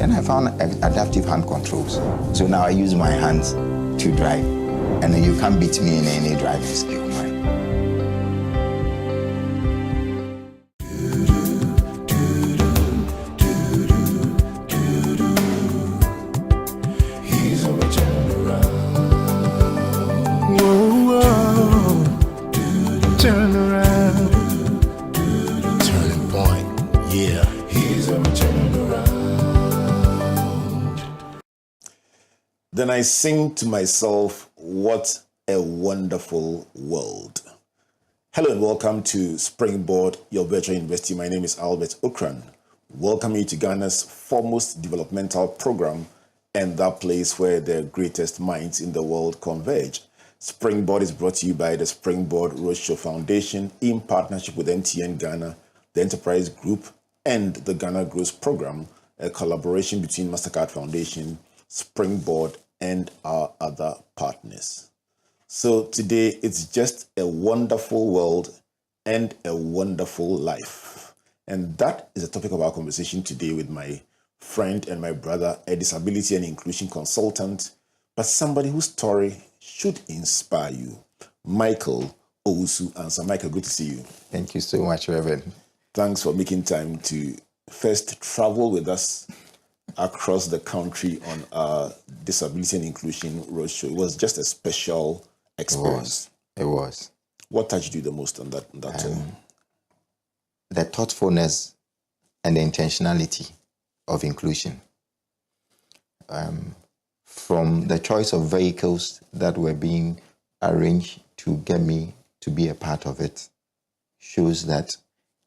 then I found adaptive hand controls. So now I use my hands to drive. And you can't beat me in any driving skill, man. He's on a turnaround. Whoa, whoa. Turn around. Turning point, yeah. He's on a turnaround. Then I sing to myself, what a wonderful world. Hello and welcome to Springboard, your virtual university. My name is Albert Okran. Welcome you to Ghana's foremost developmental program and that place where the greatest minds in the world converge. Springboard is brought to you by the Springboard Roadshow Foundation in partnership with MTN Ghana, the Enterprise Group, and the Ghana Growth Program, a collaboration between MasterCard Foundation, Springboard, and our other partners. So today it's just a wonderful world and a wonderful life. And that is the topic of our conversation today with my friend and my brother, a disability and inclusion consultant, but somebody whose story should inspire you, Micheal Owusu Asare. Micheal, good to see you. Thank you so much, Reverend. Thanks for making time to first travel with us across the country on our Disability and Inclusion Roadshow. It was just a special experience. It was. What touched you the most on that tour? The thoughtfulness and the intentionality of inclusion. From the choice of vehicles that were being arranged to get me to be a part of it, shows that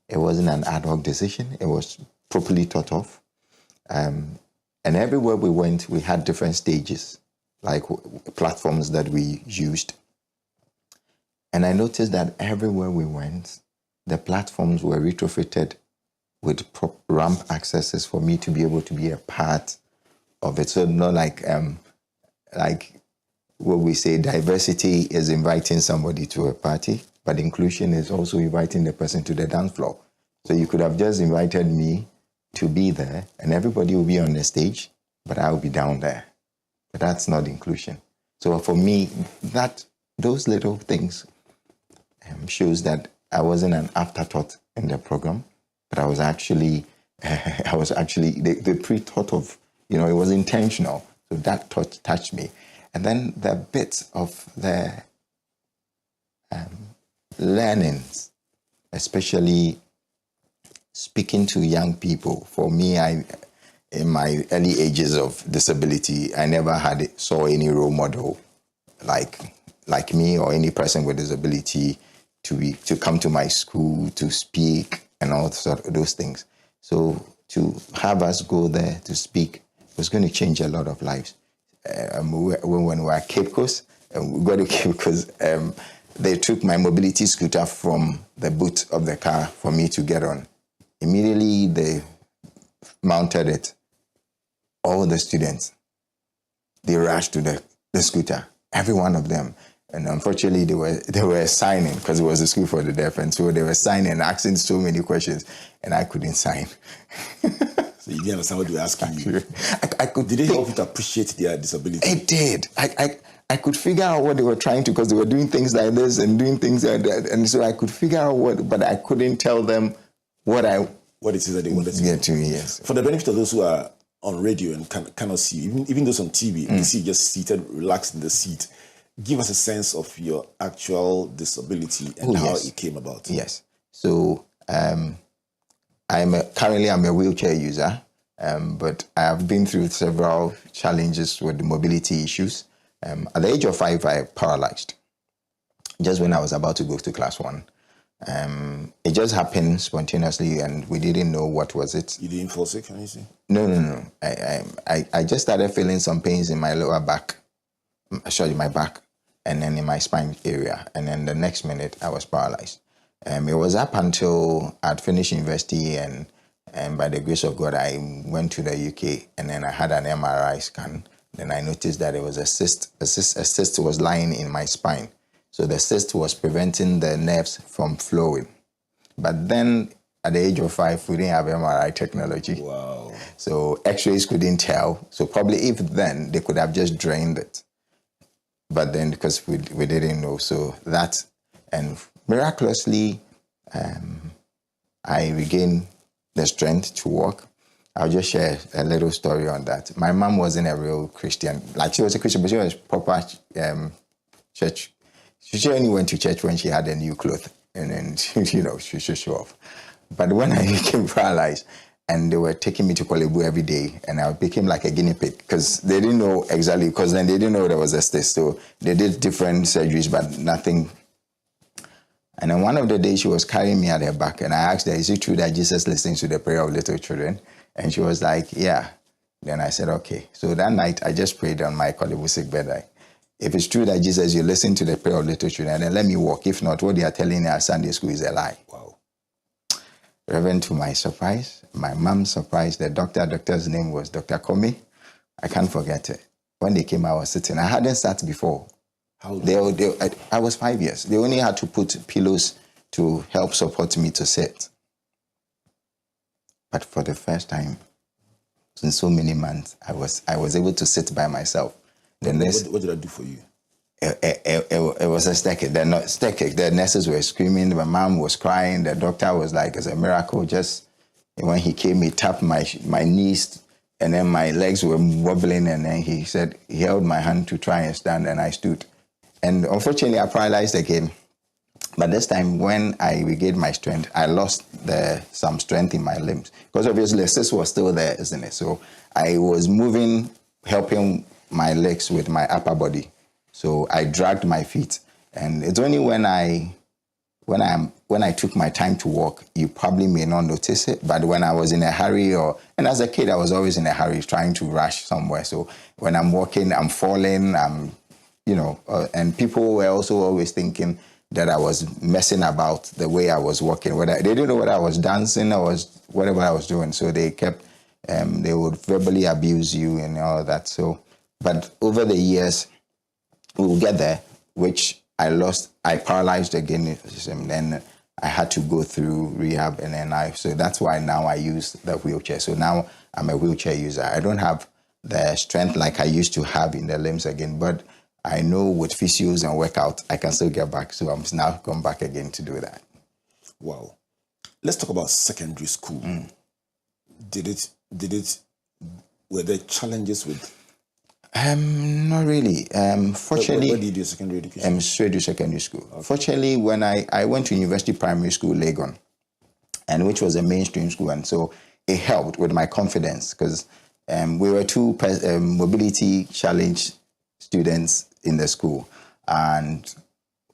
it wasn't an ad hoc decision. It was properly thought of. And everywhere we went, we had different stages, like platforms that we used. And I noticed that everywhere we went, the platforms were retrofitted with ramp accesses for me to be able to be a part of it. So not like what we say, diversity is inviting somebody to a party, but inclusion is also inviting the person to the dance floor. So you could have just invited me to be there and everybody will be on the stage, but I'll be down there. But that's not inclusion. So for me, those little things shows that I wasn't an afterthought in the program, but I was actually the pre-thought of, it was intentional. So that thought touched me. And then the bits of the learnings, especially speaking to young people. For me, in my early ages of disability, I never saw any role model like me or any person with disability to come to my school to speak and all those things. So to have us go there to speak was going to change a lot of lives. When we were at Cape Coast, we got to Cape Coast, they took my mobility scooter from the boot of the car for me to get on. Immediately, they mounted it. All the students, they rushed to the scooter, every one of them. And unfortunately, they were signing because it was a school for the deaf. And so they were signing and asking so many questions, and I couldn't sign. So you didn't understand what they were asking you? Did it help you to appreciate their disability? It did. I could figure out what they were trying to, because they were doing things like this and doing things like that. And so I could figure out but I couldn't tell them what it is that they wanted to get to me, yes. For the benefit of those who are on radio and cannot see you, even those on TV, they see you just seated, relaxed in the seat. Give us a sense of your actual disability and how it came about. Yes. So currently I'm a wheelchair user, but I have been through several challenges with the mobility issues. At the age of 5, I paralyzed. Just when I was about to go to class 1. It just happened spontaneously, and we didn't know what was it. You didn't fall sick, can you see? No. I just started feeling some pains in my lower back, my back, and then in my spine area. And then the next minute, I was paralyzed. It was up until I'd finished university, and by the grace of God, I went to the UK, and then I had an MRI scan. Then I noticed that it was a cyst. A cyst was lying in my spine. So the cyst was preventing the nerves from flowing. But then at the age of 5, we didn't have MRI technology. Wow. So X-rays couldn't tell. So probably if then, they could have just drained it. But then because we didn't know, so that, and miraculously, I regained the strength to walk. I'll just share a little story on that. My mom wasn't a real Christian. Like, she was a Christian, but she was proper church. She only went to church when she had a new clothes, and then, she should show off. But when I became paralyzed, and they were taking me to Kolebu every day, and I became like a guinea pig, because they didn't know exactly, because then they didn't know there was a cyst. So they did different surgeries, but nothing. And then one of the days, she was carrying me at her back, and I asked her, is it true that Jesus listens to the prayer of little children? And she was like, yeah. Then I said, okay. So that night, I just prayed on my Kolebu sick bed. If it's true that Jesus, you listen to the prayer of little children, then let me walk. If not, what they are telling you at Sunday school is a lie. Wow. Reverend, to my surprise, my mom's surprise, the doctor's name was Dr. Komi. I can't forget it. When they came, I was sitting. I hadn't sat before. How old? I was 5 years. They only had to put pillows to help support me to sit. But for the first time in so many months, I was able to sit by myself. What did I do for you? It was a staircase. The nurses were screaming. My mom was crying. The doctor was like, it's a miracle. Just when he came, he tapped my knees, and then my legs were wobbling, and then he said, he held my hand to try and stand, and I stood. And unfortunately, I paralyzed again. But this time, when I regained my strength, I lost some strength in my limbs. Because obviously, the cyst was still there, isn't it? So I was moving, helping my legs with my upper body. So I dragged my feet. And it's only when I took my time to walk, you probably may not notice it. But when I was in a hurry, and as a kid, I was always in a hurry, trying to rush somewhere. So when I'm walking, I'm falling, and people were also always thinking that I was messing about the way I was walking. They didn't know whether I was dancing or whatever I was doing. So they kept, they would verbally abuse you and all that. So, but over the years, we will get there, which I lost. I paralyzed again, and then I had to go through rehab, and then so that's why now I use the wheelchair. So now I'm a wheelchair user. I don't have the strength like I used to have in the limbs again, but I know with physios and workout, I can still get back. So I'm now come back again to do that. Wow. Let's talk about secondary school. Were there challenges with? Not really. Fortunately, where did you do secondary education? Straight to secondary school. Okay. Fortunately, when I went to University Primary School, Legon, and which was a mainstream school, and so it helped with my confidence, because we were two mobility challenge students in the school. And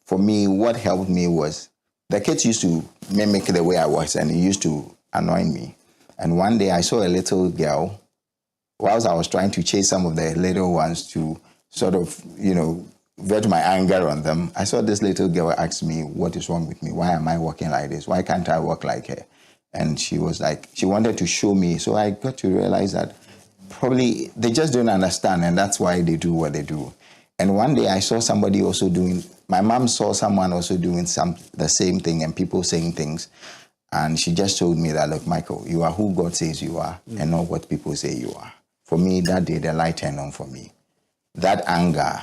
for me, what helped me was the kids used to mimic the way I was, and it used to annoy me. And one day I saw a little girl, whilst I was trying to chase some of the little ones to sort of, vent my anger on them, I saw this little girl ask me, what is wrong with me? Why am I walking like this? Why can't I walk like her? And she was like, she wanted to show me. So I got to realize that probably they just don't understand, and that's why they do what they do. And one day I saw somebody also my mom saw someone also doing the same thing, and people saying things. And she just told me that, look, Michael, you are who God says you are, and not what people say you are. For me, that day, the light turned on for me. That anger,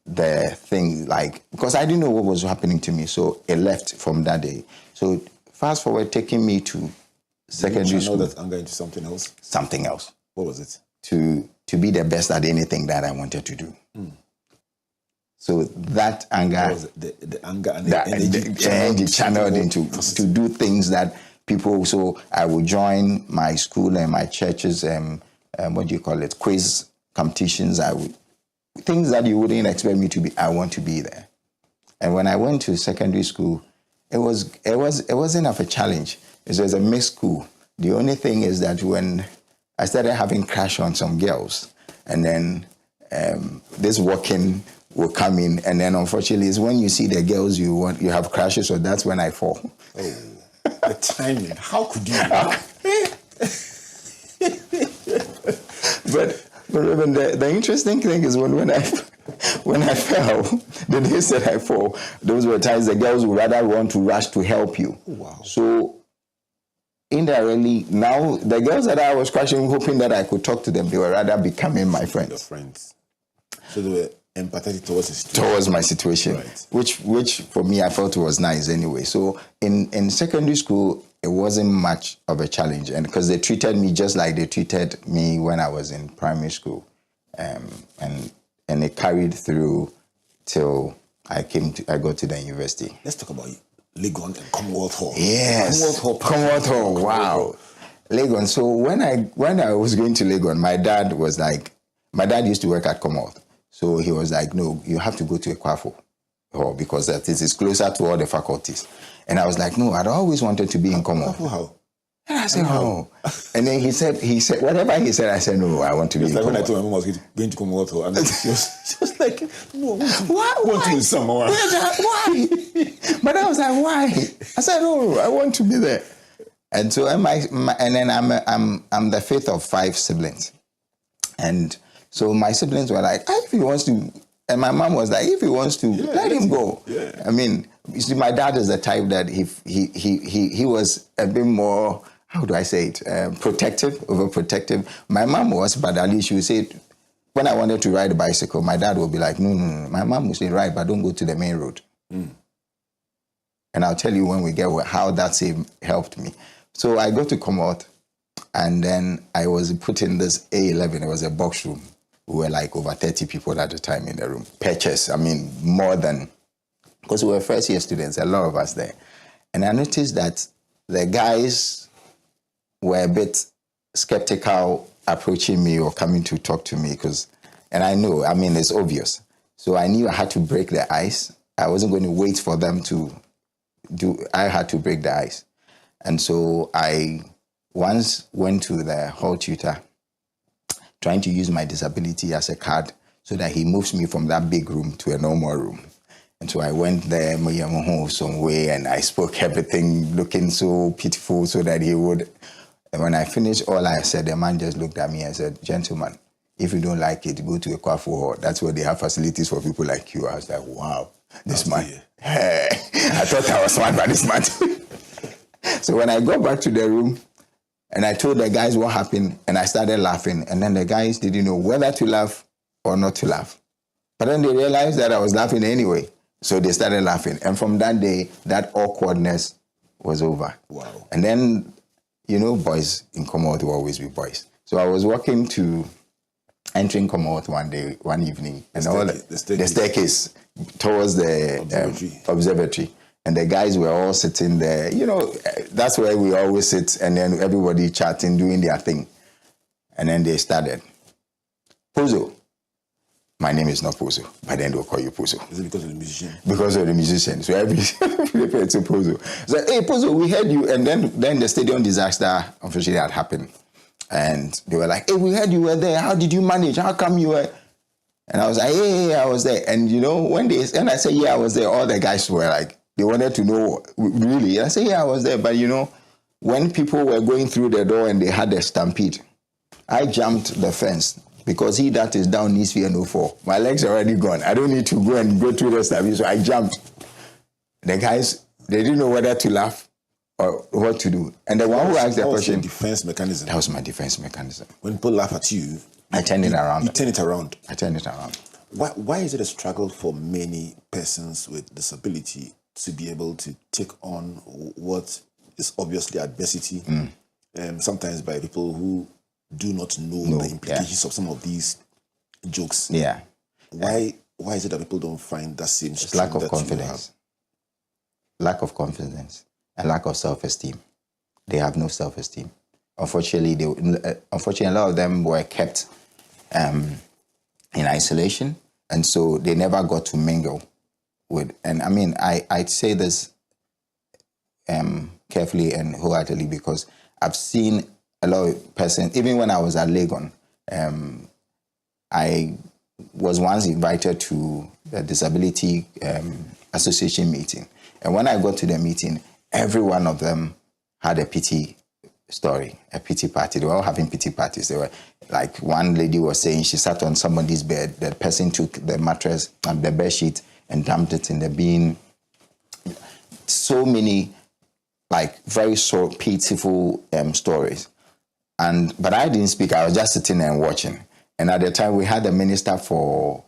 the thing, because I didn't know what was happening to me, so it left from that day. So fast forward, taking me to secondary school. Did you channel that anger into something else? Something else. What was it? To be the best at anything that I wanted to do. So that anger, the anger and the energy channeled into to do things that people. So I would join my school and my churches, quiz competitions. Things that you wouldn't expect me to be. I want to be there. And when I went to secondary school, it wasn't of a challenge. It was a mixed school. The only thing is that when I started having crush on some girls, and then this walking will come in, and then unfortunately it's when you see the girls you have crushes, so that's when I fall. Oh, the timing! How could you? But the interesting thing is when I fell, the days that I fall, those were times the girls would rather want to rush to help you. Wow! So indirectly, now the girls that I was crushing, hoping that I could talk to them, they were rather becoming my Your friends. friends. So they were empathetic towards the situation. Towards my situation, Right. which for me I felt was nice anyway. So in secondary school, it wasn't much of a challenge, and because they treated me just like they treated me when I was in primary school, and it carried through till I got to the university. Let's talk about Legon and Commonwealth Hall. Yes, Commonwealth Hall. Wow, Legon. So when I was going to Legon, my dad used to work at Commonwealth. So he was like, no, you have to go to Ekwafo Hall because that is closer to all the faculties. And I was like, no, I'd always wanted to be in Commonwealth. How? And I said, oh. And then he said, whatever he said, I said, no, I want to be in Like when I Commonwealth. told my mom I was going to Commonwealth Hall, and she was like, no, Why? want to be somewhere. Why? But I was like, why? I said, no, I want to be there. And so, and then I'm the fifth of 5 siblings. And so my siblings were like, if he wants to, and my mom was like, if he wants to, let him go. Yeah. I mean, you see, my dad is the type that he was a bit more, how do I say it, overprotective. My mom was, but at least she would say, when I wanted to ride a bicycle, my dad would be like, no. My mom would say, ride, but don't go to the main road. And I'll tell you when we get how that helped me. So I go to Commonwealth, and then I was put in this A11. It was a box room. We were like over 30 people at the time in the room. Patches, I mean, more than, because we were first year students, a lot of us there. And I noticed that the guys were a bit skeptical approaching me or coming to talk to me and I know, I mean, it's obvious. So I knew I had to break the ice. I wasn't going to wait for them to I had to break the ice. And so I once went to the hall tutor trying to use my disability as a card so that he moves me from that big room to a normal room. And so I went there some way and I spoke everything looking so pitiful so that he would. And when I finished all I said, the man just looked at me and said, gentlemen, if you don't like it, go to a Ekwafo Hall. That's where they have facilities for people like you. I was like, wow, this man. I thought I was smart by this man. So when I got back to the room, and I told the guys what happened, and I started laughing. And then the guys didn't know whether to laugh or not to laugh. But then they realized that I was laughing anyway. So they started laughing. And from that day, that awkwardness was over. Wow. And then, boys in Commonwealth will always be boys. So I was entering Commonwealth one evening, and the staircase towards the observatory. And the guys were all sitting there. That's where we always sit, and then everybody chatting, doing their thing. And then they started. Pozo. My name is not Pozo, but then they'll call you Pozo. Is it because of the musician? Because of the musician. So every it's a Pozo. So, hey, Pozo, we heard you. And then the stadium disaster, unfortunately, had happened. And they were like, hey, we heard you were there. How did you manage? How come you were? And I was like, yeah, I was there. And, when I said, yeah, I was there, all the guys were like, they wanted to know, really? I said, yeah, I was there. But, when people were going through the door and they had a stampede, I jumped the fence because he that is down needs fear no fall. My legs are already gone. I don't need to go through the stampede. So I jumped. The guys, they didn't know whether to laugh or what to do. And the one who asked the question. That was your defense mechanism. That was my defense mechanism. When people laugh at you, I turned it around. You turn it around. I turned it around. Why is it a struggle for many persons with disability to be able to take on what is obviously adversity, sometimes by people who do not know the implications of some of these jokes? Yeah. Why is it that people don't find that same strength? Lack of confidence. Lack of confidence and lack of self-esteem. They have no self-esteem. Unfortunately, a lot of them were kept in isolation, and so they never got to mingle with. And I mean, I'd say this carefully and wholeheartedly because I've seen a lot of persons. Even when I was at Legon, I was once invited to the Disability Association meeting, and when I got to the meeting, every one of them had a pity story, a pity party. They were all having pity parties. They were like, one lady was saying she sat on somebody's bed. The person took the mattress and the bed sheet and dumped it in the bin. So many like very so pitiful stories. But I didn't speak. I was just sitting and watching. And at the time, we had a minister for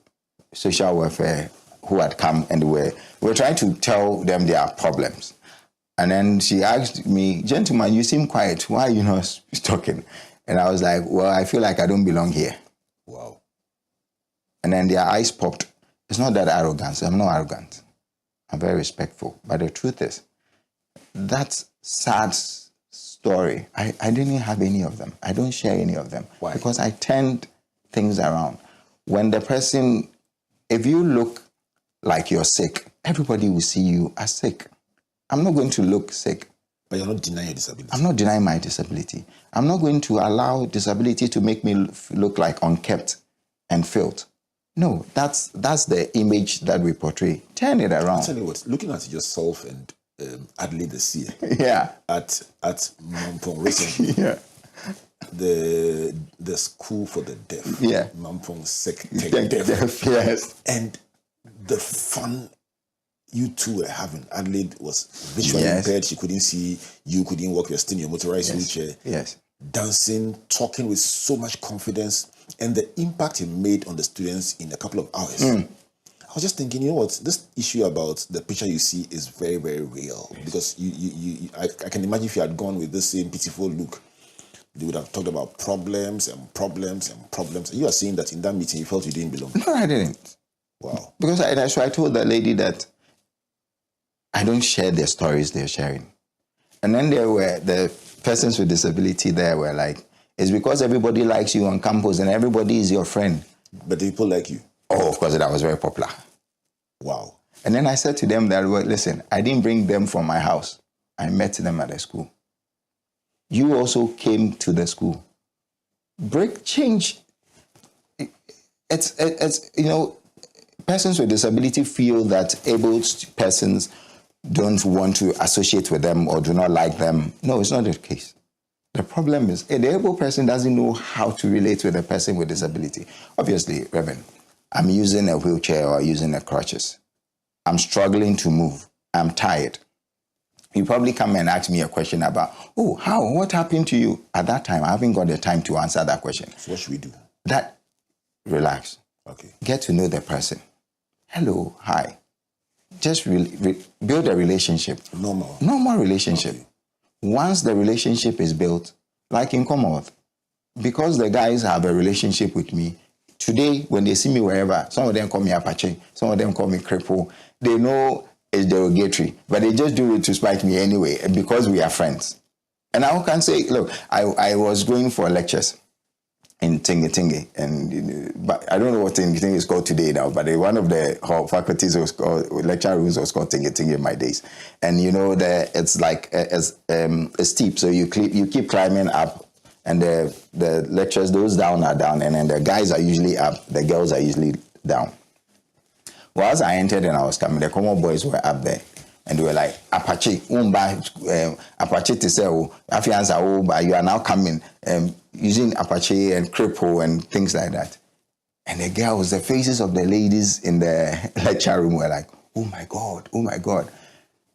social welfare who had come, and we were trying to tell them their problems. And then she asked me, "Gentleman, you seem quiet. Why are you not talking?" And I was like, "Well, I feel like I don't belong here." Wow. And then their eyes popped. It's not that arrogance. I'm not arrogant. I'm very respectful. But the truth is, that sad story, I didn't have any of them. I don't share any of them. Why? Because I turned things around. When the person, if you look like you're sick, everybody will see you as sick. I'm not going to look sick. But you're not denying your disability. I'm not denying my disability. I'm not going to allow disability to make me look like unkept and filth. No, that's the image that we portray. Turn it around. I'll tell you what, looking at yourself and Adelaide this year Yeah. at Mampong recently, Yeah. the school for the deaf, Yeah. Mampong Tech Deaf, Yes. and the fun you two were having. Adelaide was visually Yes. impaired; she couldn't see. You couldn't walk. You're still in your motorized wheelchair. Yes. Dancing, talking with so much confidence, and the impact it made on the students in a couple of hours. I was just thinking, you know what? This issue about the picture you see is very, very real, because I can imagine if you had gone with the same pitiful look, they would have talked about problems and problems and problems. And you are saying that in that meeting you felt you didn't belong. No, I didn't. Wow. Because I told that lady that I don't share the stories they're sharing. And then there were the persons with disability there were like, it's because everybody likes you on campus and everybody is your friend. But the people like you. Oh, of course, that was very popular. Wow. And then I said to them that, well, listen, I didn't bring them from my house. I met them at the school. You also came to the school. Change. It's you know, persons with disability feel that able persons don't want to associate with them or do not like them. No, it's not the case. The problem is the able person doesn't know how to relate with a person with disability. Obviously, Reverend, I'm using a wheelchair or using a crutches. I'm struggling to move. I'm tired. You probably come and ask me a question about, oh, how? What happened to you? At that time, I haven't got the time to answer that question. So what should we do? Relax. Okay. Get to know the person. Hello, hi. Just build a relationship. Normal relationship. Okay. Once the relationship is built, like in Commonwealth, because the guys have a relationship with me, today, when they see me wherever, some of them call me Apache, some of them call me Cripple, they know it's derogatory, but they just do it to spite me anyway, because we are friends. And I can say, look, I was going for lectures in Tingi, but I don't know what Tingi is called today now, but one of the faculties was called, lecture rooms was called Tingi in my days. And you know, it's like it's steep, so you keep climbing up, and the lectures, those down are down, and then the guys are usually up, the girls are usually down. Well, as I entered and I was coming, the common boys were up there. And they were like, Apache, Apache to say, but you are now coming using Apache and Cripple and things like that. And the girls, the faces of the ladies in the lecture room were like, oh my God, oh my God.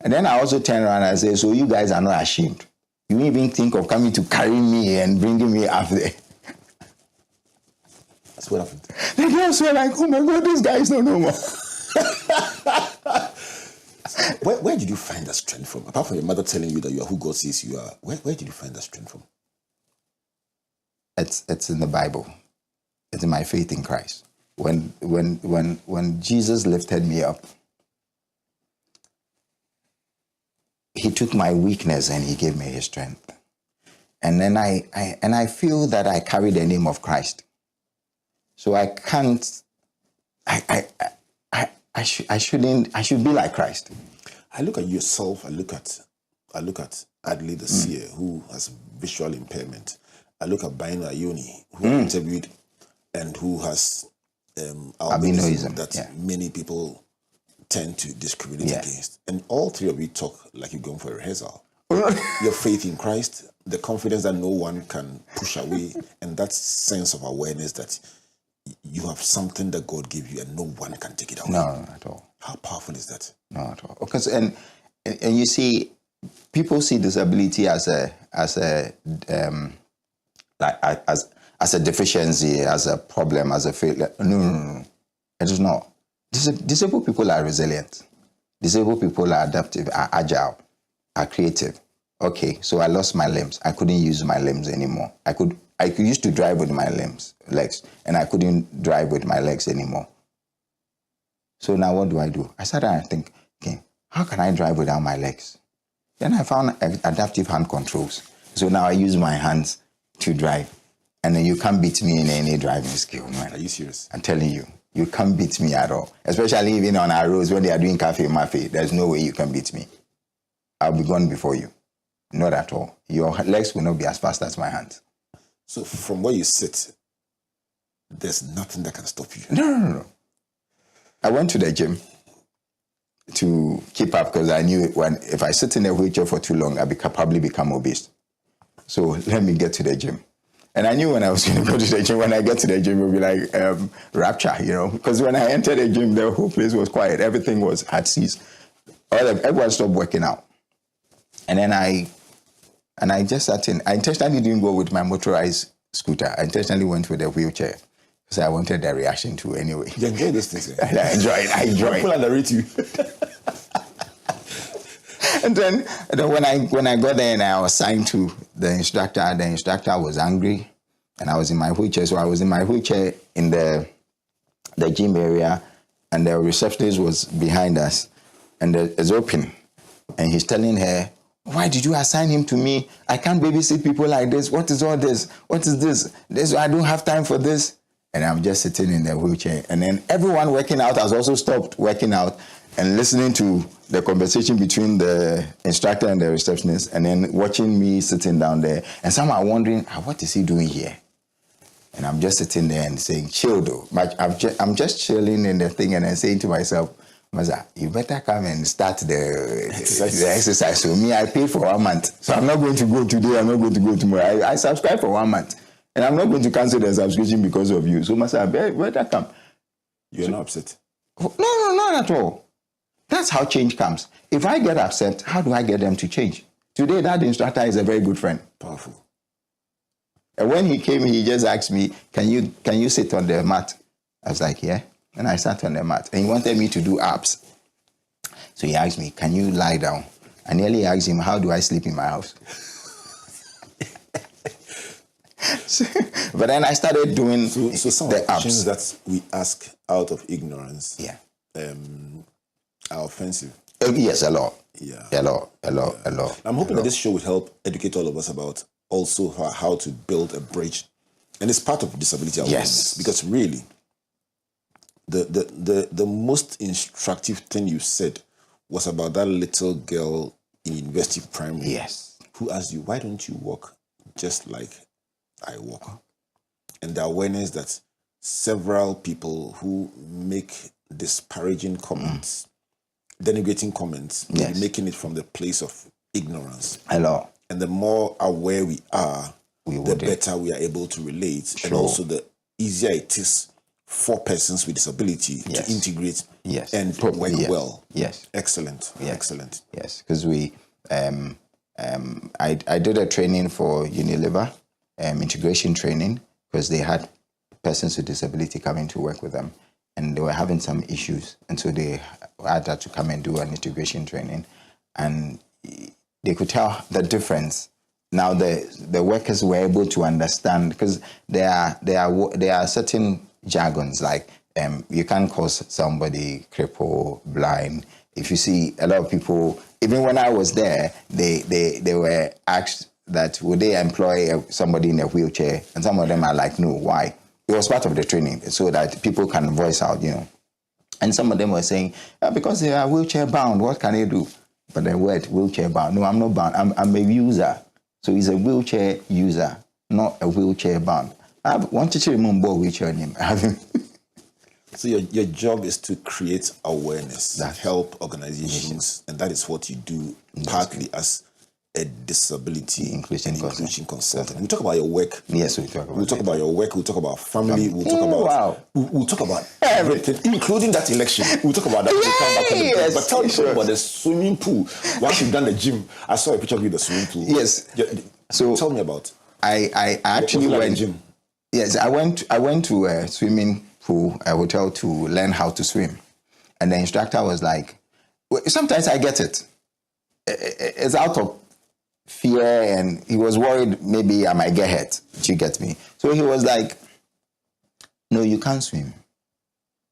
And then I also turned around and said, so you guys are not ashamed. You didn't even think of coming to carry me and bringing me up there. That's what happened. The girls were like, oh my God, this guy is not normal. Where did you find that strength from? Apart from your mother telling you that you are who God says you are, where did you find that strength from? It's in the Bible. It's in my faith in Christ. When Jesus lifted me up, he took my weakness and he gave me his strength. And then I feel that I carry the name of Christ. So I can't. I should be like Christ. I look at yourself. I look at Adley the seer, who has visual impairment. I look at Baino Ayoni, who I interviewed and who has albinism that many people tend to discriminate against. And all three of you talk like you're going for a rehearsal. Your faith in Christ, the confidence that no one can push away, and that sense of awareness that you have something that God gave you and no one can take it away. No, not at all. How powerful is that? Not at all. Because and you see, people see disability as a deficiency, as a problem, as a failure. No. It is not. Disabled people are resilient. Disabled people are adaptive, are agile, are creative. Okay, so I lost my limbs. I couldn't use my limbs anymore. I could used to drive with my legs, and I couldn't drive with my legs anymore. So now what do? I started to think, okay, how can I drive without my legs? Then I found adaptive hand controls. So now I use my hands to drive. And then you can't beat me in any driving skill, man. Are you serious? I'm telling you, you can't beat me at all. Especially even on our roads when they are doing cafe mafe. There's no way you can beat me. I'll be gone before you. Not at all. Your legs will not be as fast as my hands. So from where you sit, there's nothing that can stop you? No. I went to the gym to keep up because I knew if I sit in a wheelchair for too long, I'll probably become obese. So let me get to the gym. And I knew when I was going to go to the gym, when I get to the gym, it would be like rapture, because when I entered the gym, the whole place was quiet. Everything was at cease. Everyone stopped working out. And then I just sat in. I intentionally didn't go with my motorized scooter. I intentionally went with a wheelchair because I wanted the reaction too anyway. You enjoy this thing, I enjoy it. People underrate you. And then when I got there and I was assigned to the instructor was angry, and I was in my wheelchair. So I was in my wheelchair in the gym area, and the receptionist was behind us, and it's open, and he's telling her, "Why did you assign him to me? I can't babysit people like this. What is all this? What is this? I don't have time for this." And I'm just sitting in the wheelchair, and then everyone working out has also stopped working out and listening to the conversation between the instructor and the receptionist, and then watching me sitting down there. And some are wondering, what is he doing here? And I'm just sitting there and saying, chill though. I'm just chilling in the thing, and then saying to myself, Maza, you better come and start the exercise. So me, I paid for 1 month. So I'm not going to go today, I'm not going to go tomorrow. I subscribed for 1 month. And I'm not going to cancel the subscription because of you. So Maza, better come. You're not upset? No, not at all. That's how change comes. If I get upset, how do I get them to change? Today, that instructor is a very good friend. Powerful. And when he came, he just asked me, can you sit on the mat? I was like, yeah. And I sat on the mat. And he wanted me to do abs. So he asked me, can you lie down? I nearly asked him, how do I sleep in my house? But then I started doing so some the of the questions abs. that we ask out of ignorance. Yeah. Are offensive. Yes, a lot. Yeah. A lot. I'm hoping that this show will help educate all of us about also how to build a bridge. And it's part of disability awareness. Yes. Because really, the most instructive thing you said was about that little girl in university primary. Yes. Who asked you, why don't you walk just like I walk? And the awareness that several people who make disparaging comments, denigrating comments, Yes. making it from the place of ignorance. A lot. And the more aware we are, the do. better we are able to relate. Sure. And also the easier it is for persons with disability Yes. to integrate Yes. and work Yes. well. Yes. Excellent. Yes. Excellent. Yes, because I did a training for Unilever, integration training, because they had persons with disability coming to work with them, and they were having some issues, and so they had to come and do an integration training, and they could tell the difference. Now the workers were able to understand, because there are certain jargons like you can't call somebody cripple, blind. If you see a lot of people, even when I was there, they were asked that would they employ somebody in a wheelchair, and some of them are like, no, why? It was part of the training so that people can voice out, And some of them were saying, because they are wheelchair bound, what can they do? But the word wheelchair bound, no, I'm not bound. I'm a user. So he's a wheelchair user, not a wheelchair bound. I want to remember wheelchair name. So your job is to create awareness, help organizations, and that is what you do partly as a disability Inclusion consultant. We'll talk about your work. Yes, we'll talk about We'll talk about your work. We'll talk about family. We'll talk about we'll talk about everything, including that election. We'll talk about that. We'll come back on the break. But tell me about the swimming pool. Once you've done the gym, I saw a picture of you in the swimming pool. Yes. So tell me about. I actually went. Gym? Yes, I went to a swimming pool, a hotel, to learn how to swim, and the instructor was like, sometimes I get it. It's out of fear, and he was worried maybe I might get hurt. You get me? So he was like, no, you can't swim.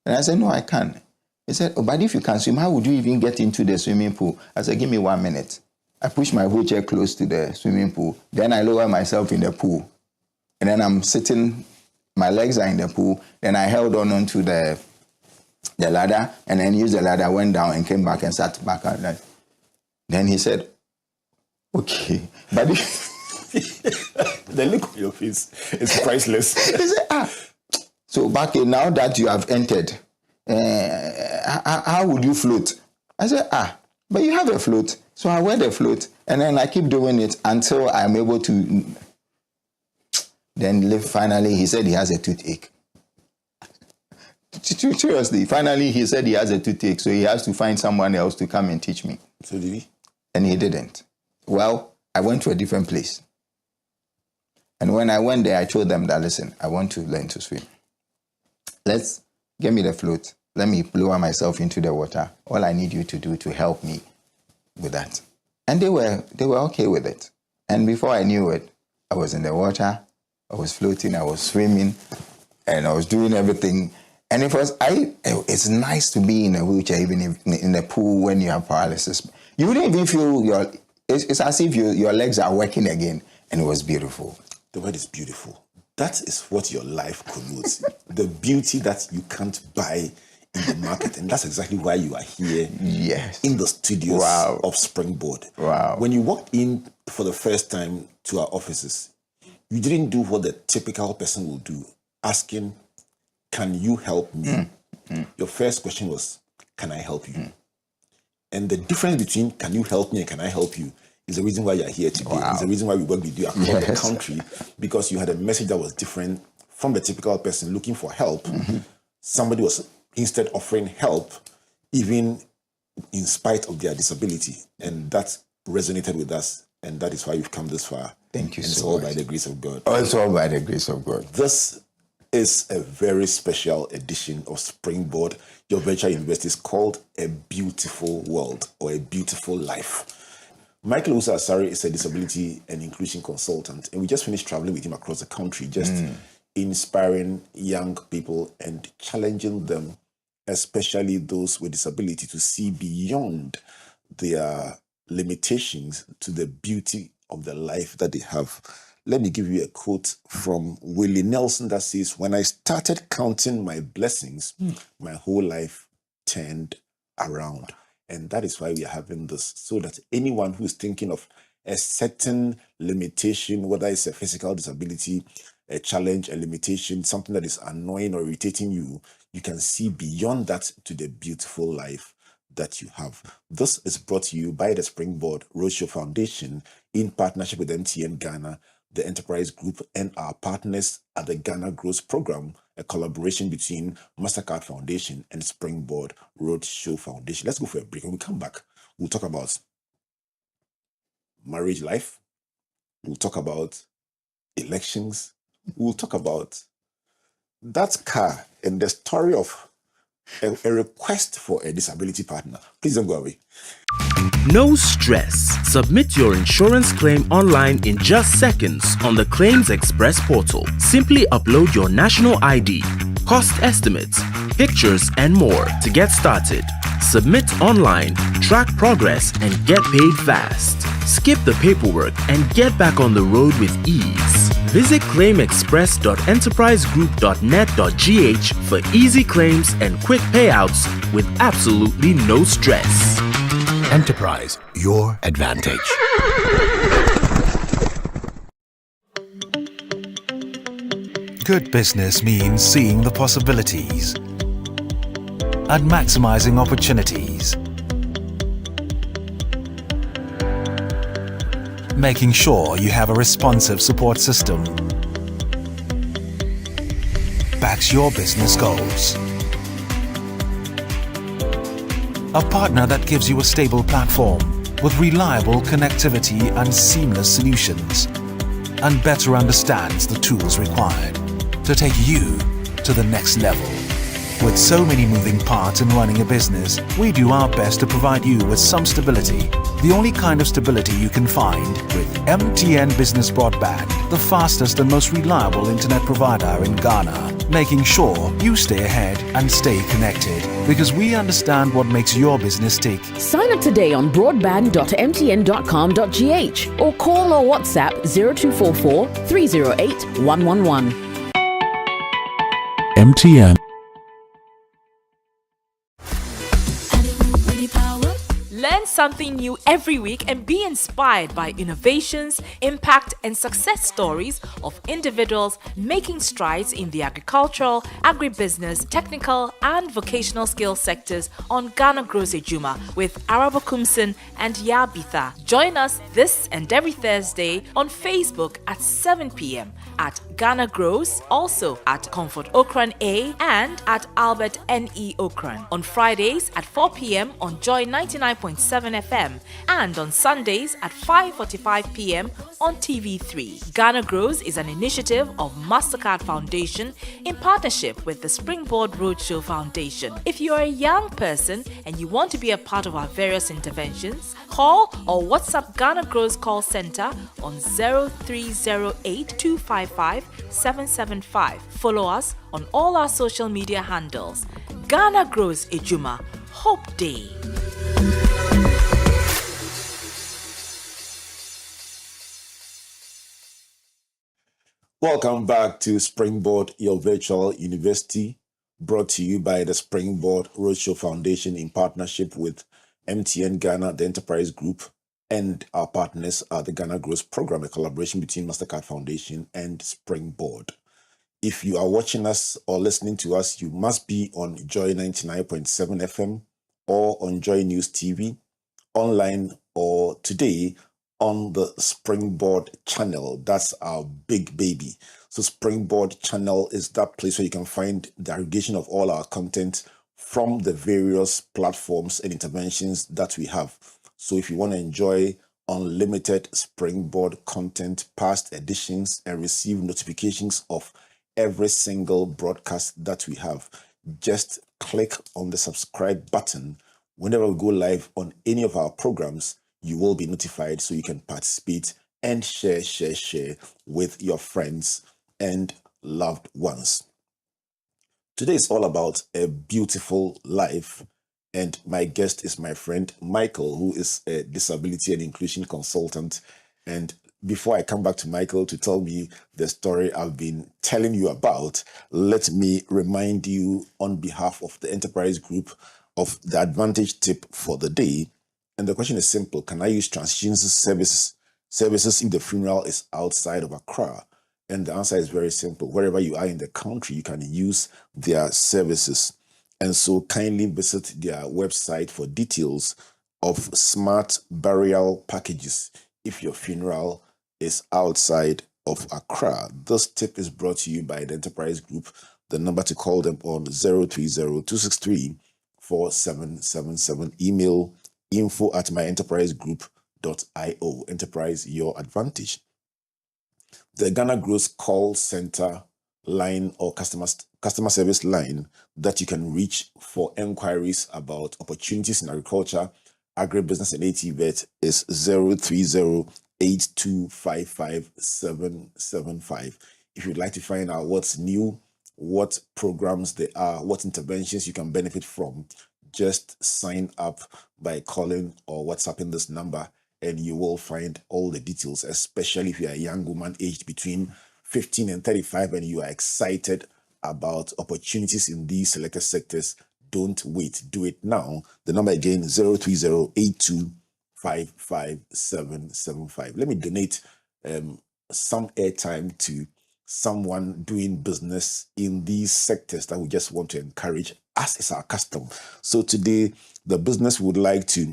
And I said, no, I can. He said, oh, but if you can't swim, how would you even get into the swimming pool? I said, give me 1 minute. I push my wheelchair close to the swimming pool. Then I lower myself in the pool. And then I'm sitting, my legs are in the pool. Then I held onto the ladder, and then used the ladder, went down and came back and sat back out. Then he said, okay, but the look on your face is priceless. He said, so Baki, now that you have entered, how would you float? I said, but you have a float. So I wear the float, and then I keep doing it until I'm able to. Then finally, he said he has a toothache. Seriously, finally, he said he has a toothache, so he has to find someone else to come and teach me. So did he? And he didn't. Well, I went to a different place. And when I went there, I told them that, listen, I want to learn to swim. Let's get me the float. Let me lower myself into the water. All I need you to do to help me with that. And they were okay with it. And before I knew it, I was in the water, I was floating, I was swimming, and I was doing everything. And it's nice to be in a wheelchair, even if in the pool when you have paralysis. You wouldn't even feel it's as if your legs are working again, and it was beautiful. The word is beautiful. That is what your life connotes. The beauty that you can't buy in the market. And that's exactly why you are here in the studios of Springboard. Wow. When you walked in for the first time to our offices, you didn't do what the typical person will do, asking, can you help me? Your first question was, can I help you? And the difference between can you help me and can I help you is the reason why you're here today. It's the reason why we work with you across the country, because you had a message that was different from the typical person looking for help. Somebody was instead offering help, even in spite of their disability. And that resonated with us. And that is why you've come this far. Thank you so much. It's all by the grace of God. It's all by the grace of God. This is a very special edition of Springboard, your virtual university is called A Beautiful World or A Beautiful Life. Micheal Owusu Asare is a disability and inclusion consultant, and we just finished traveling with him across the country, just inspiring young people and challenging them, especially those with disability, to see beyond their limitations to the beauty of the life that they have. Let me give you a quote from Willie Nelson that says, when I started counting my blessings, my whole life turned around. And that is why we are having this, so that anyone who is thinking of a certain limitation, whether it's a physical disability, a challenge, a limitation, something that is annoying or irritating you, you can see beyond that to the beautiful life that you have. This is brought to you by the Springboard Roadshow Foundation in partnership with MTN Ghana, the Enterprise Group, and our partners at the Ghana Growth Program, a collaboration between MasterCard Foundation and Springboard Roadshow Foundation. Let's go for a break. When we come back, we'll talk about marriage life. We'll talk about elections. We'll talk about that car and the story of a request for a disability partner. Please don't go away. No stress. Submit your insurance claim online in just seconds on the Claims Express portal. Simply upload your national ID, cost estimates, pictures, and more to get started. Submit online, track progress, and get paid fast. Skip the paperwork and get back on the road with ease. Visit claimexpress.enterprisegroup.net.gh for easy claims and quick payouts with absolutely no stress. Enterprise, your advantage. Good business means seeing the possibilities and maximizing opportunities. making sure you have a responsive support system. Backs your business goals. A partner that gives you a stable platform with reliable connectivity and seamless solutions, and better understands the tools required to take you to the next level. With so many moving parts in running a business, we do our best to provide you with some stability. The only kind of stability you can find with MTN Business Broadband, the fastest and most reliable internet provider in Ghana, making sure you stay ahead and stay connected, because we understand what makes your business tick. Sign up today on broadband.mtn.com.gh or call or WhatsApp 0244 308 111. MTN. Learn something new every week and be inspired by innovations, impact, and success stories of individuals making strides in the agricultural, agribusiness, technical, and vocational skill sectors on Ghana Grows Ejuma with Arabo Kumsin and Yabitha. Join us this and every Thursday on Facebook at 7 p.m. at Ghana Grows, also at Comfort Okran A and at Albert N.E. Okran. On Fridays at 4 p.m. on Joy 99.7 FM and on Sundays at 5:45 p.m. on TV3. Ghana Grows is an initiative of MasterCard Foundation in partnership with the Springboard Roadshow Foundation. If you are a young person and you want to be a part of our various interventions, call or WhatsApp Ghana Grows call center on 0308 255 775. Follow us on all our social media handles. Ghana Grows Ejuma. Hope Day. Welcome back to Springboard, your virtual university, brought to you by the Springboard Roadshow Foundation in partnership with MTN Ghana, the Enterprise Group, and our partners are the Ghana Grows Program, a collaboration between MasterCard Foundation and Springboard. If you are watching us or listening to us, you must be on Joy 99.7 FM or on Joy News TV, online or today on the Springboard channel. That's our big baby. So Springboard channel is that place where you can find the aggregation of all our content from the various platforms and interventions that we have. So if you want to enjoy unlimited Springboard content, past editions, and receive notifications of every single broadcast that we have, just click on the subscribe button. Whenever we go live on any of our programs, you will be notified so you can participate and share with your friends and loved ones. Today is all about a beautiful life, and my guest is my friend Micheal, who is a disability and inclusion consultant. And before I come back to Micheal to tell me the story I've been telling you about, let me remind you on behalf of the Enterprise Group of the advantage tip for the day. And the question is simple: can I use transition services if the funeral is outside of Accra? And the answer is very simple. Wherever you are in the country, you can use their services. And so kindly visit their website for details of smart burial packages if your funeral is outside of Accra. This tip is brought to you by the Enterprise Group. The number to call them on 030-263-4777. Email info@myenterprisegroup.io. Enterprise, your advantage. The Ghana Grows call center line or customer service line that you can reach for enquiries about opportunities in agriculture, agribusiness, and ATVET is 030-8255-775. If you'd like to find out what's new, what programs there are, what interventions you can benefit from, just sign up by calling or WhatsApping this number, and you will find all the details, especially if you're a young woman aged between 15 and 35 and you are excited about opportunities in these selected sectors. Don't wait. Do it now. The number again, 030-8255-775. Let me donate some airtime to someone doing business in these sectors that we just want to encourage, as is our custom. So today, the business we would like to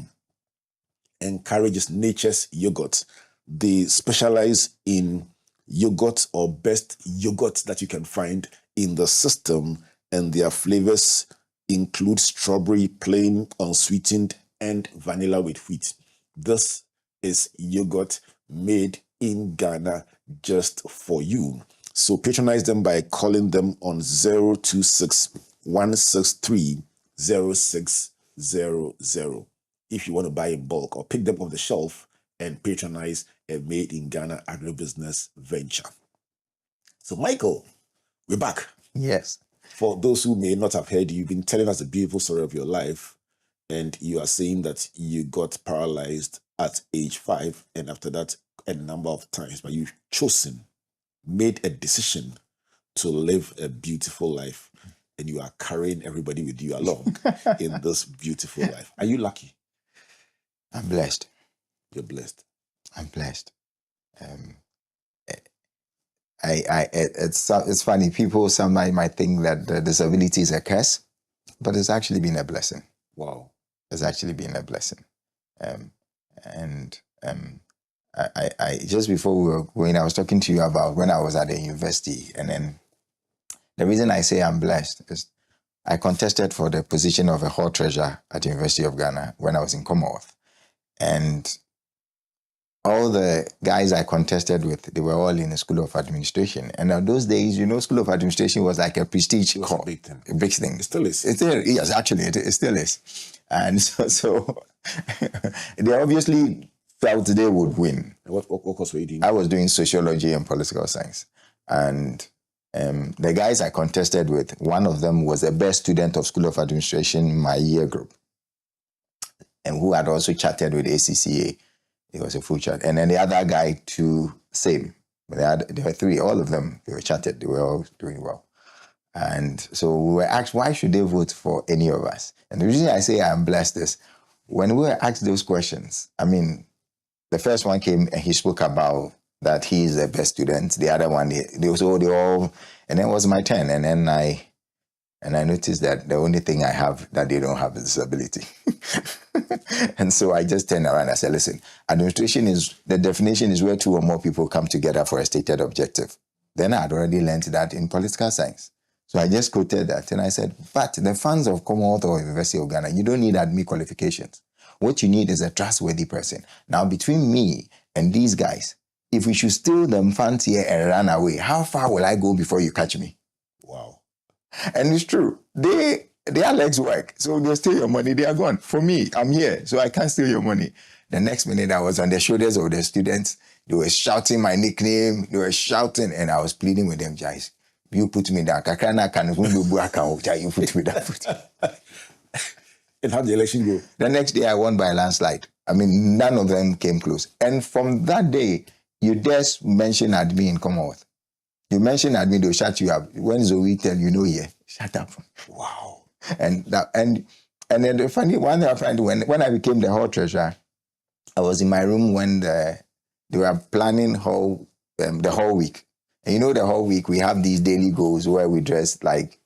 encourage is Nature's Yogurt. They specialize in yogurt or best yogurt that you can find in the system, and their flavors include strawberry, plain, unsweetened, and vanilla with wheat. This is yogurt made in Ghana just for you. So patronize them by calling them on 026 163 0600 if you want to buy in bulk, or pick them off the shelf and patronize a made in Ghana agribusiness venture. So Micheal, we're back. Yes. For those who may not have heard, you've been telling us a beautiful story of your life, and you are saying that you got paralyzed at age 5, and after that a number of times, but you've made a decision to live a beautiful life, and you are carrying everybody with you along in this beautiful life. Are you lucky? I'm blessed. You're blessed. I'm blessed. It's funny. People sometimes might think that the disability is a curse, but it's actually been a blessing. Wow. It's actually been a blessing. I just before we were going, I was talking to you about when I was at the university, and then the reason I say I'm blessed is I contested for the position of a hall treasurer at the University of Ghana when I was in Commonwealth, and all the guys I contested with, they were all in the School of Administration. And in those days, School of Administration was like a prestige a big thing. A big thing. It still is. Yes, actually, it still is. And so they obviously felt they would win. What course were you doing? I was doing sociology and political science. And the guys I contested with, one of them was the best student of School of Administration in my year group, and who had also chatted with ACCA. It was a full chat. And then the other guy too, same. But there were 3, all of them, they were chatted, they were all doing well. And so we were asked, why should they vote for any of us? And the reason I say I'm blessed is, when we were asked those questions, I mean, the first one came and he spoke about that he is the best student. The other one, they all, and then it was my turn. And then I noticed that the only thing I have that they don't have is disability. And so I just turned around and I said, listen, the definition is where 2 or more people come together for a stated objective. Then I had already learned that in political science. So I just quoted that and I said, but the funds of Commonwealth or University of Ghana, you don't need admin qualifications. What you need is a trustworthy person. Now, between me and these guys, if we should steal them funds here and run away, how far will I go before you catch me? Wow. And it's true. Their legs work, so they steal your money, they are gone. For me, I'm here, so I can't steal your money. The next minute, I was on the shoulders of the students. They were shouting my nickname, they were shouting, and I was pleading with them, guys, you put me down. You put me down. And how did the election go? The next day, I won by a landslide. I mean, none of them came close. And from that day, you just mention admin in Commonwealth. You mention admin, they'll shut you up. When Zoe tell you, here, shut up. Wow. And then the funny one thing I find, when I became the hall treasurer, I was in my room when they were planning the whole week. And the whole week we have these daily goals where we dress like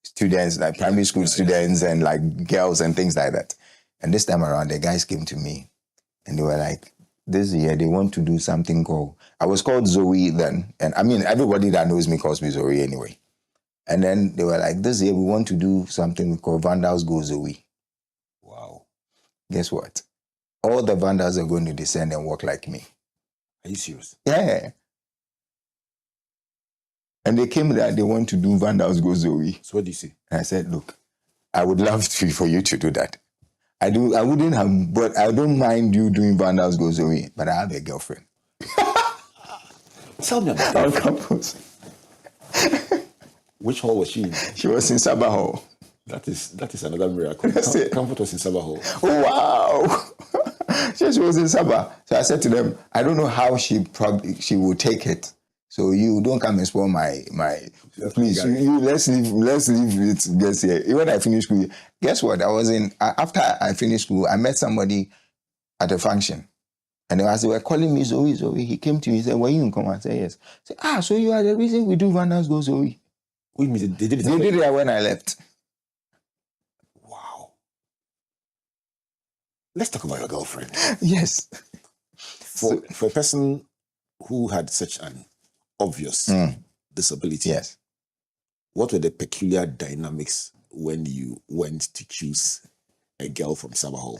students, like primary school students and like girls and things like that. And this time around, the guys came to me and they were like, this year they want to do something called, I was called Zoe then. And I mean, everybody that knows me calls me Zoe anyway. And then they were like, this year we want to do something called Vandals Go Zoe. Wow. Guess what? All the Vandals are going to descend and walk like me. Are you serious? Yeah. And they came there, they want to do Vandals Go Zoe. So what do you say? And I said, look, I would love for you to do that. I wouldn't have, but I don't mind you doing Vandals Go Zoe, but I have a girlfriend. Tell me about that. On campus. Which hall was she in? She was in Sabah Hall. That is another miracle. Comfort was in Sabah Hall. Oh, wow. She was in Sabah. So I said to them, I don't know how she would take it. So you don't come and spoil my please. Let's leave it. Guess here. When I finished school, guess what? After I finished school, I met somebody at a function. And as they were calling me Zoe, he came to me and said, were you in Come? I said, yes. I said, so you are the reason we do Vandals Go Zoe. Wait a minute, they did it? They did it when I left. Wow. Let's talk about your girlfriend. Yes. For a person who had such an obvious disability, Yes. what were the peculiar dynamics when you went to choose a girl from Sabah?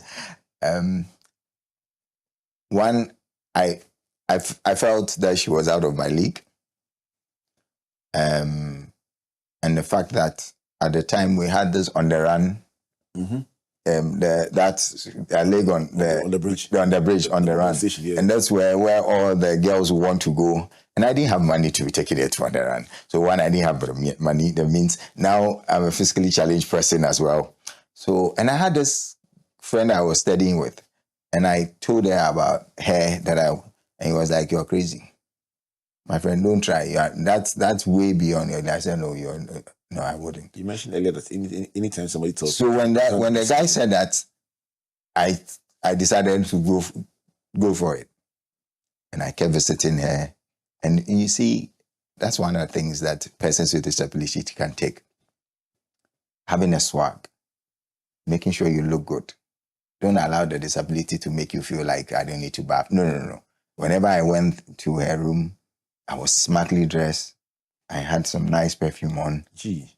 One, I felt that she was out of my league. And the fact that at the time we had this on the run, that's a leg on the bridge, on the run, Yeah. and that's where all the girls want to go. And I didn't have money to take it on the run. So one, I didn't have money. That means now I'm a physically challenged person as well. So, and I had this friend I was studying with, and I told her about her and he was like, "You're crazy. My friend, don't try. That's way beyond you." I said, no, I wouldn't. You mentioned earlier that anytime somebody talks. So when the guy said that, I decided to go for it. And I kept visiting her. And you see, that's one of the things that persons with disability can take. Having a swag, making sure you look good. Don't allow the disability to make you feel like I don't need to bath. No. Whenever I went to her room, I was smartly dressed. I had some nice perfume on. Gee.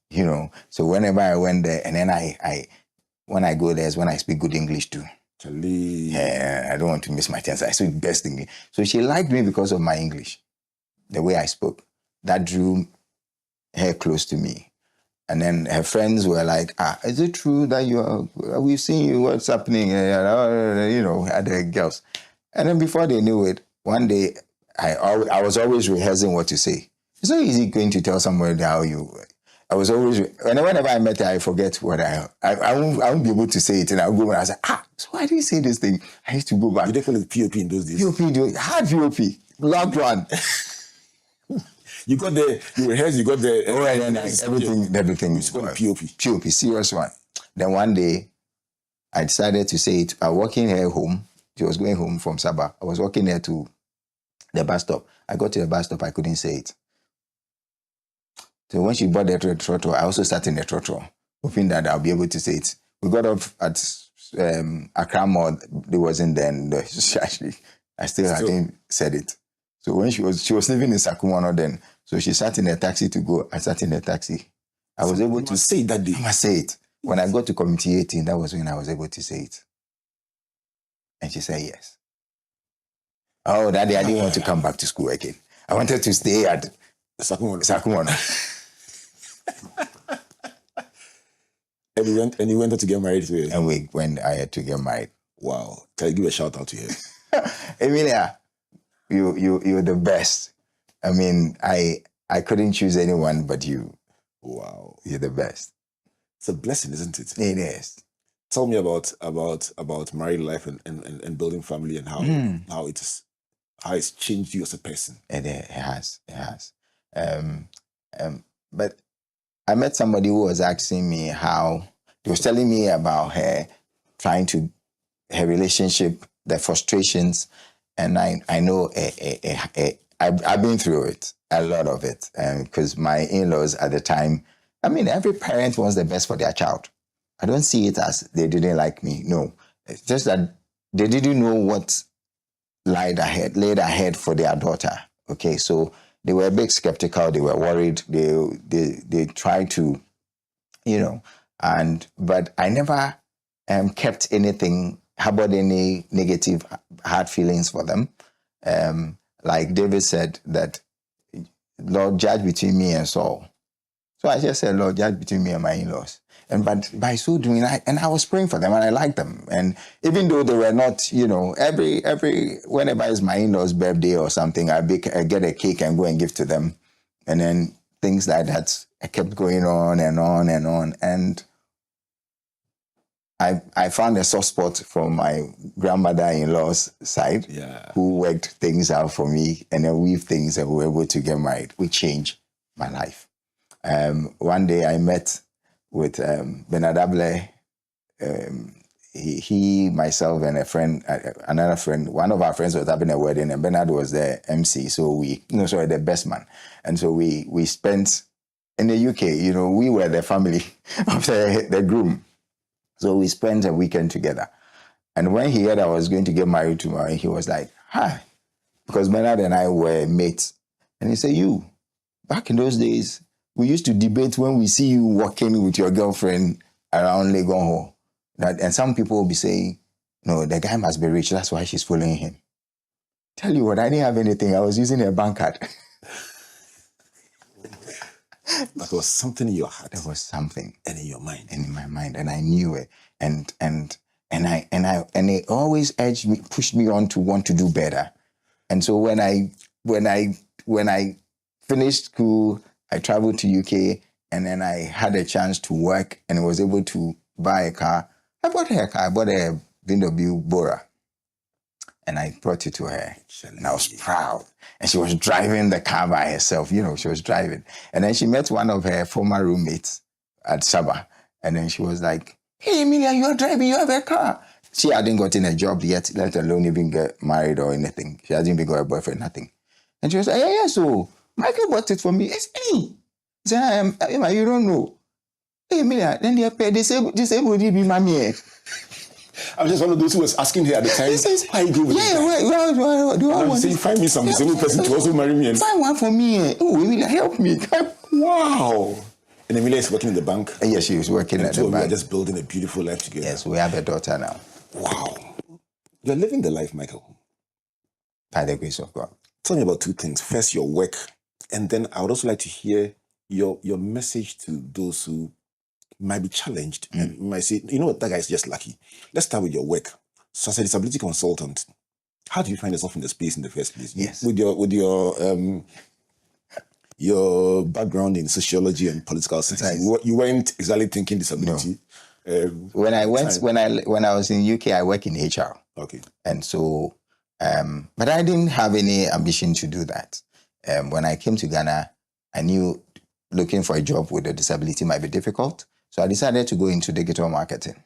So whenever I went there, and then when I go there is when I speak good English too. Charlie. Yeah, I don't want to miss my chance. I speak best English. So she liked me because of my English, the way I spoke. That drew her close to me. And then her friends were like, is it true that we've seen you, what's happening? Other girls. And then before they knew it, one day, I was always rehearsing what to say. It's not easy going to tell somebody how you... I was always... Whenever I met her, I forget what I won't be able to say it. And I'll go and I say, so why do you say this thing? I used to go back. Did they call it POP in those days? POP, hard POP. Locked one. You got the... You rehearsed, you got the... Oh, and everything. You spoke POP. POP, serious one. Then one day, I decided to say it. I was walking her home. She was going home from Sabah. I was walking her to the bus stop. I got to the bus stop, I couldn't say it. So when she bought the trotro, I also sat in the trotro, hoping that I'll be able to say it. We got off at Accra Mall. It wasn't then. I still hadn't said it. So when she was living in Sakumono then, so she sat in a taxi to go. I sat in a taxi. I was able to say it that day. I must say it. When I got to Committee 18, that was when I was able to say it. And she said yes. Oh, that day I didn't want to come back to school again. I wanted to stay at Sakumono. And you went on to get married to her? And I had to get married. Wow. Can you give a shout out to her? Emilia, you're the best. I mean, I couldn't choose anyone but you. Wow. You're the best. It's a blessing, isn't it? It is. Tell me about married life and building family and how it's changed you as a person. It has. But I met somebody who was asking me they was telling me about her relationship, the frustrations, and I know I've been through it, a lot of it, because my in-laws at the time, I mean, every parent wants the best for their child. I don't see it as they didn't like me. No, it's just that they didn't know what laid ahead for their daughter. Okay, so they were a bit skeptical. They were worried. They tried to, but I never kept harbored any negative hard feelings for them. Like David said that, Lord, judge between me and Saul. So I just said, Lord, judge between me and my in-laws. But by so doing, I was praying for them and I liked them. And even though they were not, whenever it's my in-laws' birthday or something, I get a cake and go and give to them. And then things like that, I kept going on and on and on. And I found a soft spot from my grandmother-in-law's side, who worked things out for me and then weave things and we were able to get married, which changed my life. One day I met with Bernard Able. He, myself, and a friend, another friend, one of our friends was having a wedding, and Bernard was the MC, the best man. And so we spent in the UK, we were the family of the groom. So we spent a weekend together. And when he heard I was going to get married tomorrow, he was like, Hi. Because Bernard and I were mates. And he said, you, back in those days, we used to debate when we see you walking with your girlfriend around Legon. And some people will be saying, no, the guy must be rich. That's why she's following him. Tell you what, I didn't have anything. I was using a bank card. But there was something in your heart. There was something. And in your mind. And in my mind. And I knew it. And it always urged me, pushed me on to want to do better. And so when I finished school, I traveled to UK, and then I had a chance to work and was able to buy a car. I bought her a car. I bought a BMW Bora. And I brought it to her. And I was proud. And she was driving the car by herself. You know, she was driving. And then she met one of her former roommates at Sabah. And then she was like, hey, Emilia, you are driving. You have a car. She hadn't gotten a job yet, let alone even get married or anything. She hasn't even got a boyfriend, nothing. And she was like, yeah, so Michael bought it for me. It's me. She said, you don't know. Hey, Emilia, then they pay disabled be mommy. I'm just one of those who was asking her at the time, why you go with well, do I want to find me some disabled person to also marry me? Find one for me. Oh, Emilia, help me. Wow. And Emilia is working in the bank? Yes, she was working at the bank. We are just building a beautiful life together. Yes, we have a daughter now. Wow. You're living the life, Michael. By the grace of God. Tell me about two things. First, your work. And then I would also like to hear your message to those who might be challenged and might say, you know what, that guy is just lucky. Let's start with your work. So as a disability consultant, how do you find yourself in the space in the first place? Yes. With your background in sociology and political science, you weren't exactly thinking disability. No. When I was in UK, I worked in HR. Okay. And so, but I didn't have any ambition to do that. When I came to Ghana, I knew looking for a job with a disability might be difficult. So I decided to go into digital marketing.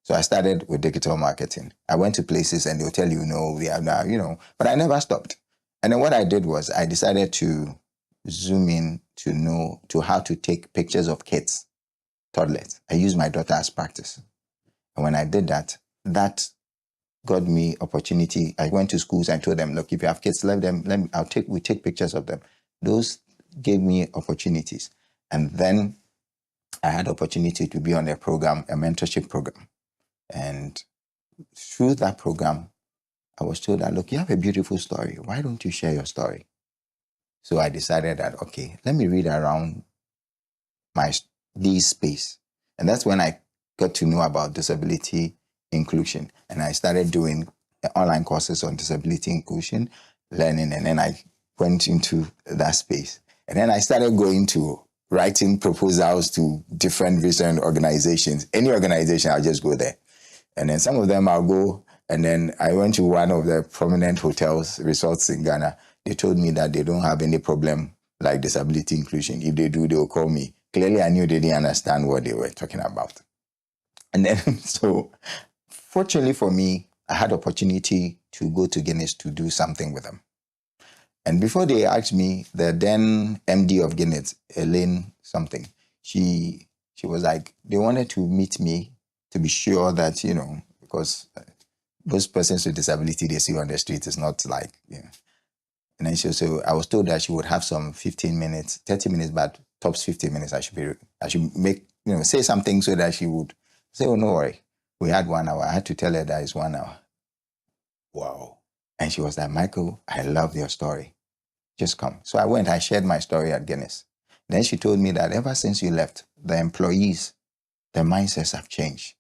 So I started with digital marketing. I went to places and they'll tell you, no, we have now, but I never stopped. And then what I did was I decided to zoom in to how to take pictures of kids, toddlers. I used my daughter as practice. And when I did that, that got me opportunity. I went to schools and told them, look, if you have kids, we take pictures of them. Those gave me opportunities. And then I had opportunity to be on a program, a mentorship program. And through that program, I was told that, look, you have a beautiful story. Why don't you share your story? So I decided that, okay, let me read around this space. And that's when I got to know about disability inclusion. And I started doing online courses on disability inclusion, learning, and then I went into that space. And then I started going to writing proposals to different recent organizations. Any organization, I'll just go there. And then some of them I'll go. And then I went to one of the prominent hotels, resorts in Ghana. They told me that they don't have any problem like disability inclusion. If they do, they'll call me. Clearly, I knew they didn't understand what they were talking about. And then, so fortunately for me, I had opportunity to go to Guinness to do something with them. And before they asked me, the then MD of Guinness, Elaine something, she was like, they wanted to meet me to be sure that, because most persons with disability they see on the street is not like, And then so I was told that she would have some 15 minutes, 30 minutes, but tops 15 minutes. I should make, say something so that she would say, oh, no worry. We had 1 hour. I had to tell her that it's 1 hour. Wow. And she was like, Michael, I love your story. Just come. So I went, I shared my story at Guinness. Then she told me that ever since you left, the employees, their mindsets have changed.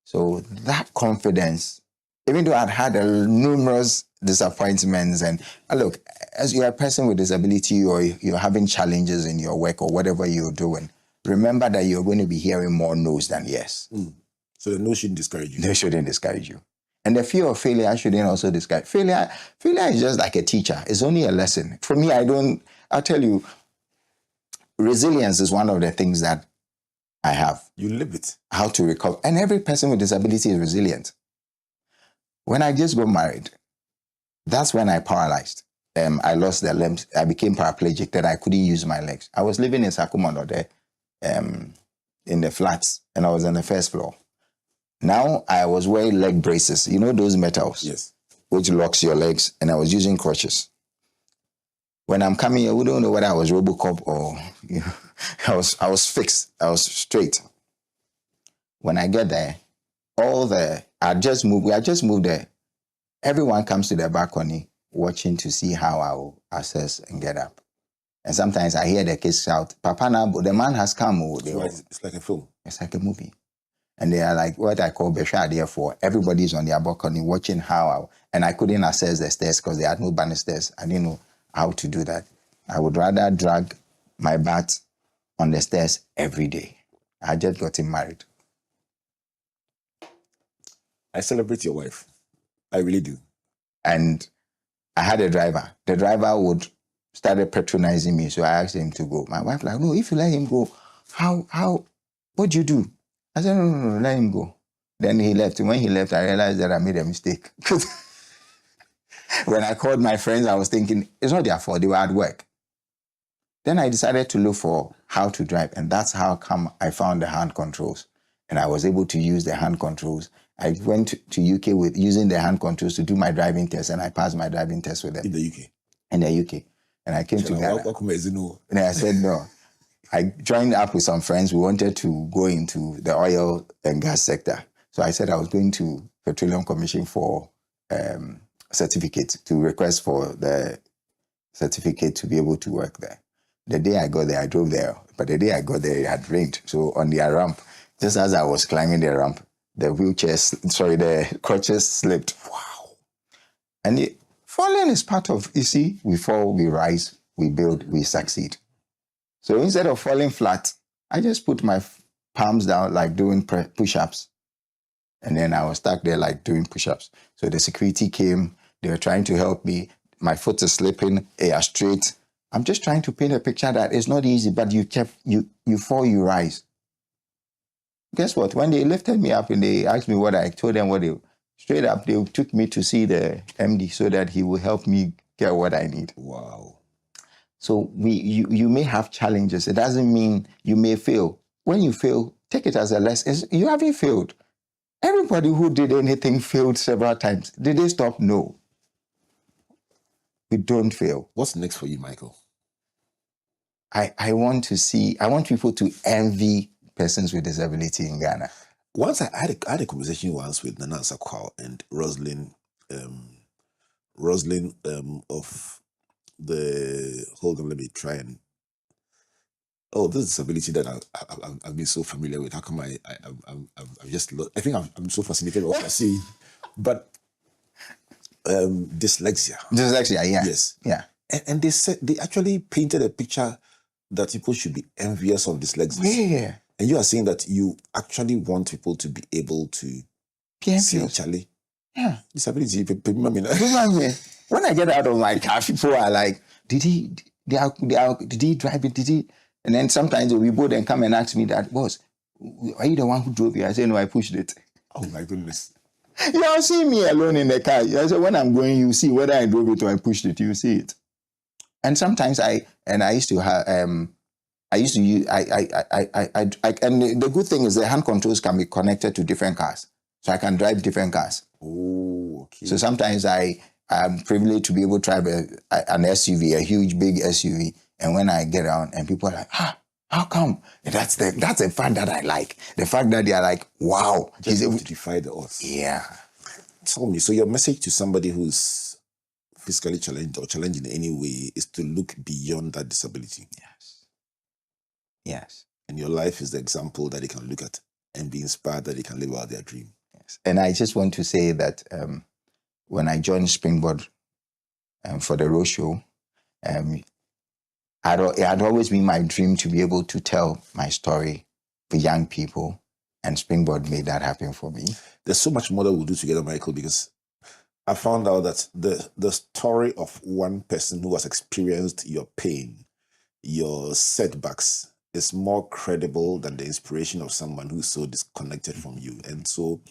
So that confidence, even though I'd had numerous disappointments, and look, as you're a person with disability or you're having challenges in your work or whatever you're doing, remember that you're going to be hearing more no's than yes. So the no shouldn't discourage you. They shouldn't discourage you. And the fear of failure shouldn't also discourage. Failure is just like a teacher. It's only a lesson. For me, I'll tell you, resilience is one of the things that I have. You live it. How to recover. And every person with disability is resilient. When I just got married, that's when I paralyzed. I lost the limbs. I became paraplegic, that I couldn't use my legs. I was living in Sakumono there, in the flats, and I was on the first floor. Now I was wearing leg braces. You know those metals? Yes. Which locks your legs, and I was using crutches. When I'm coming here, we don't know whether I was Robocop or I was fixed. I was straight. When I get there, we had just moved there. Everyone comes to the balcony watching to see how I will access and get up. And sometimes I hear the kids shout, Papa, now the man has come. It's like a film. It's like a movie. And they are like what I call Beshwa for. Everybody's on their balcony watching and I couldn't access the stairs because they had no banisters. I didn't know how to do that. I would rather drag my bat on the stairs every day. I just got him married. I celebrate your wife. I really do. And I had a driver. The driver started patronizing me, so I asked him to go. My wife like, no, if you let him go, what do you do? I said, no, let him go. Then he left. When he left, I realized that I made a mistake. When I called my friends, I was thinking, it's not their fault, they were at work. Then I decided to look for how to drive, and that's how come I found the hand controls. And I was able to use the hand controls. I went to UK with using the hand controls to do my driving test, and I passed my driving test with them. In the UK? In the UK. And I came to Ghana. And I said, no. I joined up with some friends. We wanted to go into the oil and gas sector. So I said I was going to Petroleum Commission for certificate, to request for the certificate to be able to work there. The day I got there, I drove there. But the day I got there, it had rained. So on the ramp, just as I was climbing the ramp, the crutches slipped. Wow. And falling is part of, you see, we fall, we rise, we build, we succeed. So instead of falling flat, I just put my palms down like doing push-ups. And then I was stuck there like doing push-ups. So the security came, they were trying to help me. My foot is slipping, they are straight. I'm just trying to paint a picture that it's not easy, but you fall, you rise. Guess what? When they lifted me up and they asked me what I told them, straight up, they took me to see the MD so that he will help me get what I need. Wow. So you may have challenges. It doesn't mean you may fail. When you fail, take it as a lesson. You haven't failed. Everybody who did anything failed several times. Did they stop? No. We don't fail. What's next for you, Micheal? I want people to envy persons with disability in Ghana. Once I had a conversation once with Nana Sakwao and Rosalind of the, hold on, let me try and, this disability that I've been so familiar with. How come I think I'm so fascinated with what I see, but dyslexia. Dyslexia, yeah. Yes. Yeah. And they actually painted a picture that people should be envious of dyslexia. Yeah. And you are saying that you actually want people to be able to see Charlie. Yeah. Disability. When I get out of my car, people are like, did he drive it? Did he? And then sometimes we both then come and ask me that, boss, are you the one who drove it? I say, no, I pushed it. Oh my goodness. You'll see me alone in the car. I say, when I'm going, you see whether I drove it or I pushed it, you see it. And sometimes and the good thing is the hand controls can be connected to different cars. So I can drive different cars. Oh, okay. So sometimes I'm privileged to be able to drive an SUV, a huge, big SUV. And when I get around and people are like, how come? That's the fact that I like. The fact that they are like, wow. Just able to defy the odds. Yeah. Tell me, so your message to somebody who's physically challenged or challenged in any way is to look beyond that disability. Yes. Yes. And your life is the example that they can look at and be inspired that they can live out their dream. Yes. And I just want to say that when I joined Springboard for the roadshow, it had always been my dream to be able to tell my story for young people, and Springboard made that happen for me. There's so much more that we'll do together, Micheal, because I found out that the story of one person who has experienced your pain, your setbacks, is more credible than the inspiration of someone who's so disconnected from you. And so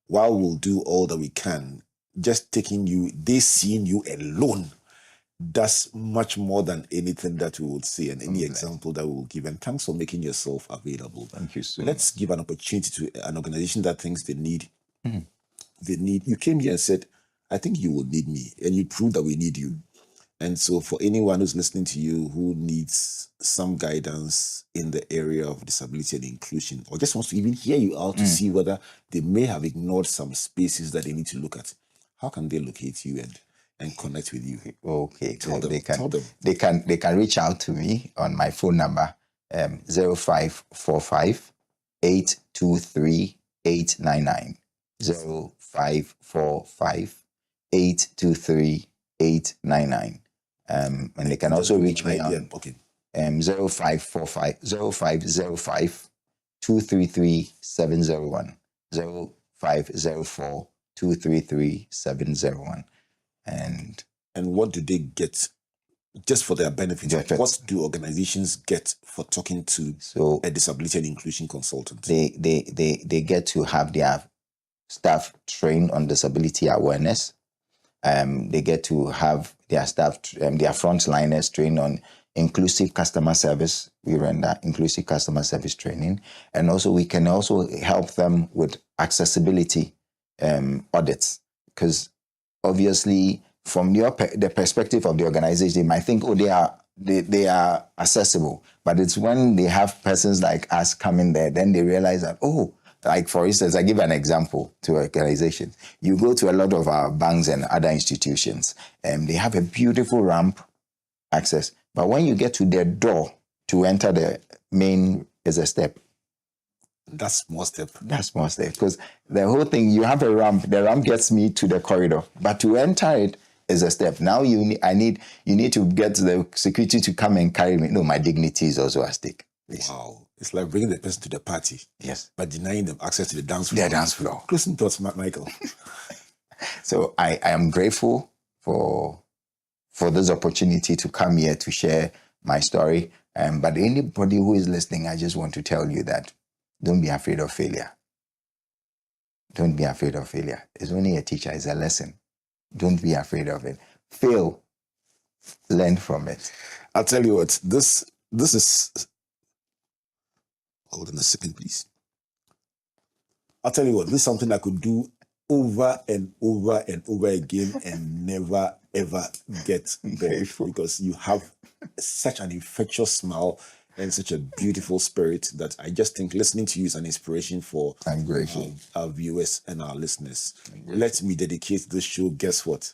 while we'll do all that we can, just taking you, they seeing you alone does much more than anything that we would say and any example that we will give. And thanks for making yourself available. Thank you so Let's give an opportunity to an organization that thinks they need. You came here and said, I think you will need me, and you proved that we need you. And so for anyone who's listening to you who needs some guidance in the area of disability and inclusion, or just wants to even hear you out to see whether they may have ignored some spaces that they need to look at, how can they locate you and connect with you? Okay, Tell them. They can reach out to me on my phone number 0545 823 899 0545 823 899. And they can also reach me on 0545 0505 233 701 0504 233 701. And what do they get just for their benefit? What do organizations get for talking to a disability and inclusion consultant? They get to have their staff trained on disability awareness. They get to have their staff, their frontliners trained on inclusive customer service. We render inclusive customer service training. And also we can also help them with accessibility audits. Because obviously from the perspective of the organization, they might think, they are accessible. But it's when they have persons like us coming there, then they realize that, like for instance, I give an example to organizations. You go to a lot of our banks and other institutions, and they have a beautiful ramp access. But when you get to their door to enter the main is a step. That's small step. That's small step. Because the whole thing, you have a ramp. The ramp gets me to the corridor. But to enter it is a step. Now you need to get the security to come and carry me. No, my dignity is also at stake. Wow. It's like bringing the person to the party. Yes. But denying them access to the dance floor. The dance floor. Closing thoughts, Micheal. So I am grateful for this opportunity to come here to share my story. But anybody who is listening, I just want to tell you that don't be afraid of failure. Don't be afraid of failure. It's only a teacher, it's a lesson. Don't be afraid of it. Fail. Learn from it. I'll tell you what, this is... Hold on a second, please. I'll tell you what, this is something I could do over and over and over again and never, ever get bored, because you have such an infectious smile and such a beautiful spirit that I just think listening to you is an inspiration for our viewers and our listeners. Let me dedicate this show, guess what,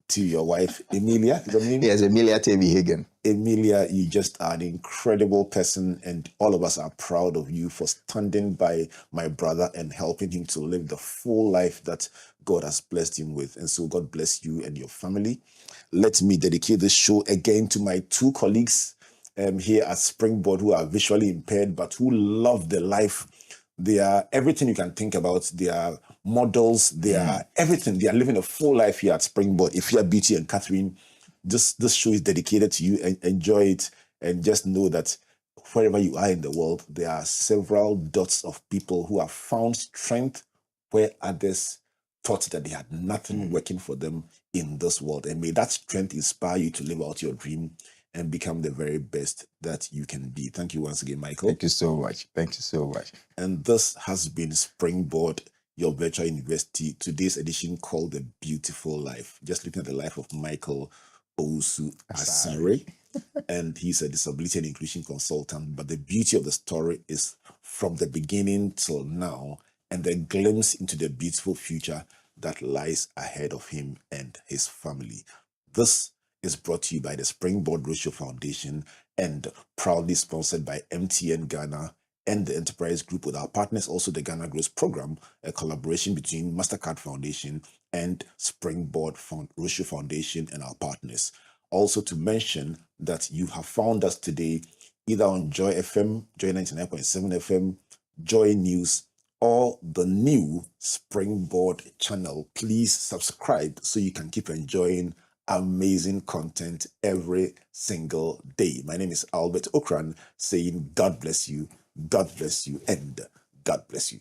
to your wife, Emilia. Is that name? Yes, Emilia Tabi Hagen. Emilia, you just are an incredible person, and all of us are proud of you for standing by my brother and helping him to live the full life that God has blessed him with. And so God bless you and your family. Let me dedicate this show again to my two colleagues here at Springboard who are visually impaired but who love the life. They are everything you can think about. They are models. They are everything. They are living a full life here at Springboard. If you are Beauty and Catherine, this show is dedicated to you, and enjoy it. And just know that wherever you are in the world, there are several dots of people who have found strength where others thought that they had nothing working for them in this world. And may that strength inspire you to live out your dream and become the very best that you can be. Thank you once again, Micheal. Thank you so much. Thank you so much. And this has been Springboard, your virtual university. Today's edition called The Beautiful Life. Just looking at the life of Micheal Owusu Asare. And he's a disability and inclusion consultant. But the beauty of the story is from the beginning till now, and the glimpse into the beautiful future that lies ahead of him and his family. This is brought to you by the Springboard Roadshow Foundation and proudly sponsored by MTN Ghana and the Enterprise Group, with our partners also the Ghana Growth Program, a collaboration between MasterCard Foundation and Springboard Roadshow Foundation and our partners. Also to mention that you have found us today either on Joy FM, Joy 99.7 FM, Joy News, or the new Springboard channel. Please subscribe so you can keep enjoying amazing content every single day. My name is Albert Okran, saying God bless you, and God bless you.